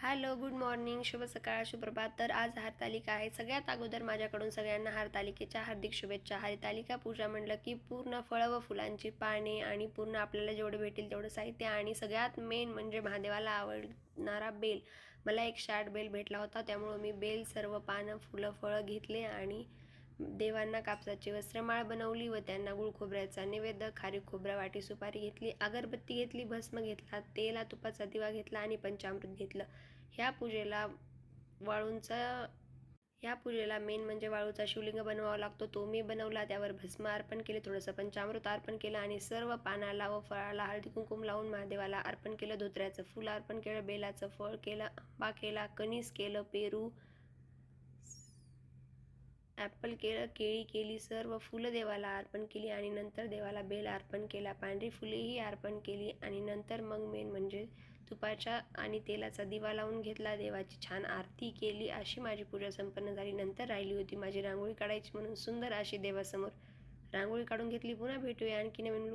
Hello, good morning, शुभ सकाळ, सुप्रभात. तर आज हरतालिका आहे. सगळ्यात अगोदर माझ्याकडून सगळ्यांना हरतालिकेच्या हार्दिक शुभेच्छा. हरतालिका पूजा म्हटलं की पूर्ण फळं व फुलांची पाने आणि पूर्ण आपल्याला जेवढं भेटेल तेवढं साहित्य आणि सगळ्यात मेन म्हणजे महादेवाला आवडणारा बेल. मला एक शाट बेल भेटला होता, त्यामुळं मी बेल सर्व पानं, फुलं, फळं घेतले आणि देवांना कापसाची वस्त्रमाळ बनवली व त्यांना गुळ खोबऱ्याचा नैवेद्य, खारीक खोबरा, वाटी सुपारी घेतली, अगरबत्ती घेतली, भस्म घेतला, तेला तुपाचा दिवा घेतला आणि पंचामृत घेतलं. ह्या पूजेला वाळूंचा ह्या पूजेला मेन म्हणजे वाळूचा शिवलिंग बनवावा लागतो. तो मी बनवला. त्यावर भस्म अर्पण केले, थोडंसं पंचामृत अर्पण केलं आणि सर्व पानाला व फळाला हळदी कुंकुम लावून महादेवाला अर्पण केलं. धोत्र्याचं फुल अर्पण केलं, बेलाचं फळ केलं, आंबा केला, कणीस केलं, पेरू, ॲपल केलं, केळी केली, सर्व फुलं देवाला अर्पण केली आणि नंतर देवाला बेल अर्पण केला, पांढरी फुलेही अर्पण केली आणि नंतर मग मेन म्हणजे तुपाच्या आणि तेलाचा दिवा लावून घेतला, देवाची छान आरती केली. अशी माझी पूजा संपन्न झाली. नंतर राहिली होती माझी रांगोळी काढायची, म्हणून सुंदर अशी देवासमोर रांगोळी काढून घेतली. पुन्हा भेटूया आणखी नवीन